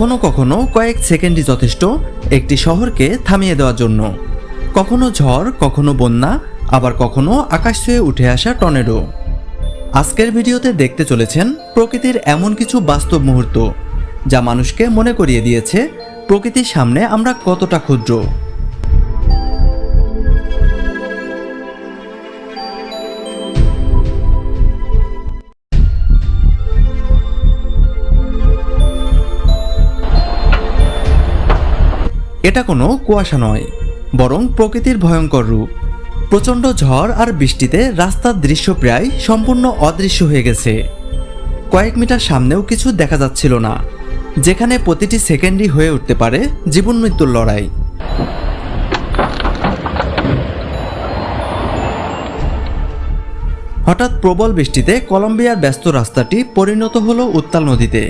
কখনো কখনো কয়েক সেকেন্ডই যথেষ্ট একটি শহরকে থামিয়ে দেওয়ার জন্য। কখনো ঝড়, কখনো বন্যা, আবার কখনো আকাশ ছুঁয়ে উঠে আসা টর্নেডো। আজকের ভিডিওতে দেখতে চলেছেন প্রকৃতির এমন কিছু বাস্তব মুহূর্ত যা মানুষকে মনে করিয়ে দিয়েছে প্রকৃতির সামনে আমরা কতটা ক্ষুদ্র। এটা কোনো কুয়াশা নয়, বরং প্রকৃতির ভয়ঙ্কর রূপ। প্রচণ্ড ঝড় আর বৃষ্টিতে রাস্তার দৃশ্য প্রায় সম্পূর্ণ অদৃশ্য হয়ে গেছে। কয়েক মিটার সামনেও কিছু দেখা যাচ্ছিল না, যেখানে প্রতিটি সেকেন্ডই হয়ে উঠতে পারে জীবন মৃত্যুর লড়াই। হঠাৎ প্রবল বৃষ্টিতে কলম্বিয়ার ব্যস্ত রাস্তাটি পরিণত হলো উত্তাল নদীতে।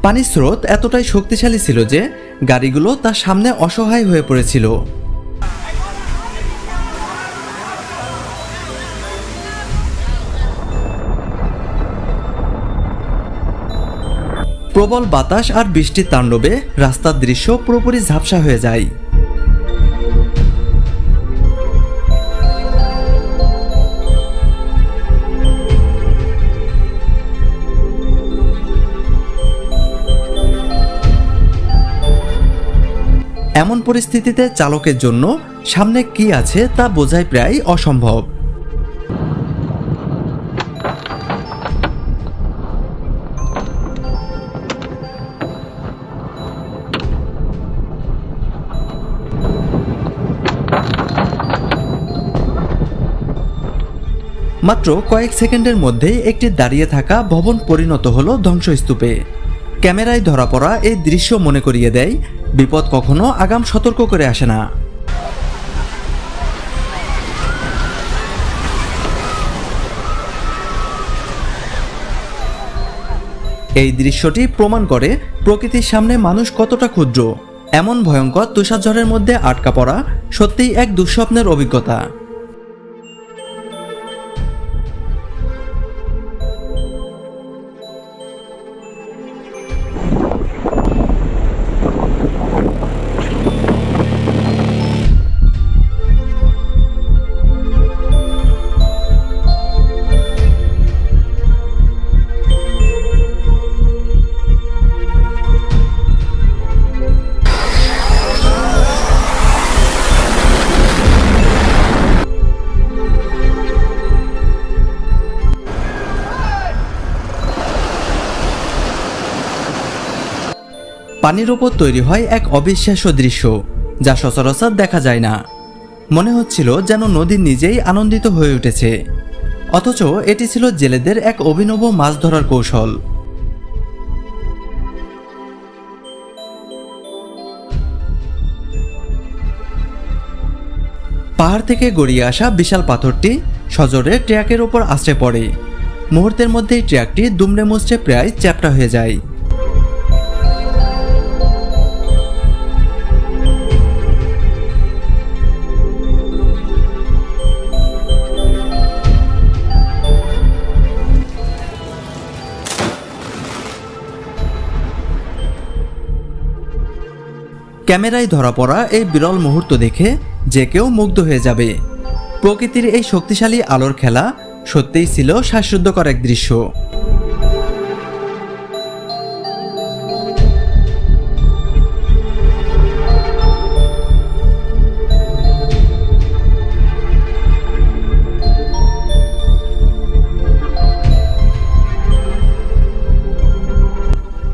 পানির স্রোত এতটাই শক্তিশালী ছিল যে গাড়িগুলো তার সামনে অসহায় হয়ে পড়েছিল। প্রবল বাতাস আর বৃষ্টির তাণ্ডবে রাস্তার দৃশ্য পুরোপুরি ঝাপসা হয়ে যায়। এমন পরিস্থিতিতে চালকের জন্য সামনে কি আছে তা বোঝাই প্রায় অসম্ভব। মাত্র কয়েক সেকেন্ডের মধ্যেই একটি দাঁড়িয়ে থাকা ভবন পরিণত হলো ধ্বংসস্তূপে। ক্যামেরায় ধরা পড়া এই দৃশ্য মনে করিয়ে দেয় বিপদ কখনো আগাম সতর্ক করে আসে না। এই দৃশ্যটি প্রমাণ করে প্রকৃতির সামনে মানুষ কতটা ক্ষুদ্র। এমন ভয়ঙ্কর তুষারঝড়ের মধ্যে আটকা পড়া সত্যিই এক দুঃস্বপ্নের অভিজ্ঞতা। পানির ওপর তৈরি হয় এক অবিশ্বাস্য দৃশ্য যা সচরাচর দেখা যায় না। মনে হচ্ছিল যেন নদী নিজেই আনন্দিত হয়ে উঠেছে, অথচ এটি ছিল জেলেদের এক অভিনব মাছ ধরার কৌশল। পাহাড় থেকে গড়িয়ে আসা বিশাল পাথরটি সজোরে ট্র্যাকের ওপর আছড়ে পড়ে। মুহূর্তের মধ্যেই ট্র্যাকটি দুমড়ে মুচড়ে প্রায় চ্যাপ্টা হয়ে যায়। ক্যামেরায় ধরা পড়া এই বিরল মুহূর্ত দেখে যে কেউ মুগ্ধ হয়ে যাবে। প্রকৃতির এই শক্তিশালী আলোর খেলা সত্যিই ছিল শ্বাসরুদ্ধকর এক দৃশ্য।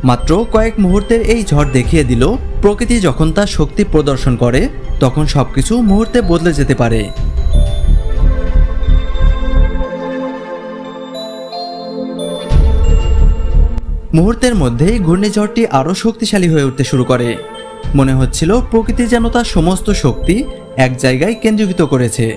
মাত্র কয়েক মুহূর্তের এই ঝড় দেখিয়ে দিল প্রকৃতি যখন তার শক্তি প্রদর্শন করে তখন সবকিছু মুহূর্তে বদলে যেতে পারে। মুহূর্তের মধ্যেই ঘূর্ণিঝড়টি আরও শক্তিশালী হয়ে উঠতে শুরু করে। মনে হচ্ছিল প্রকৃতি যেন তার সমস্ত শক্তি এক জায়গায় কেন্দ্রীভূত করেছে।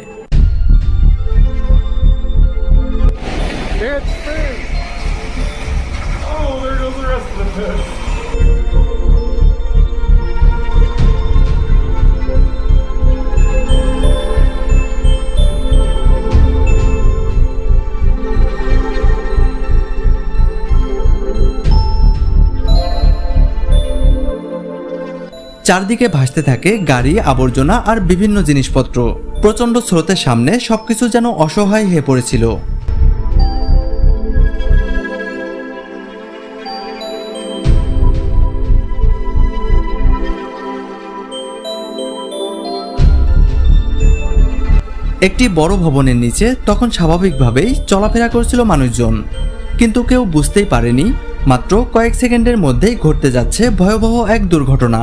চারদিকে ভাসতে থাকে গাড়ি, আবর্জনা আর বিভিন্ন জিনিসপত্র। প্রচণ্ড স্রোতের সামনে সবকিছু যেন অসহায় হয়ে পড়েছিল। একটি বড় ভবনের নিচে তখন স্বাভাবিকভাবেই চলাফেরা করছিল মানুষজন, কিন্তু কেউ বুঝতেই পারেনি মাত্র কয়েক সেকেন্ডের মধ্যেই ঘটতে যাচ্ছে ভয়াবহ এক দুর্ঘটনা।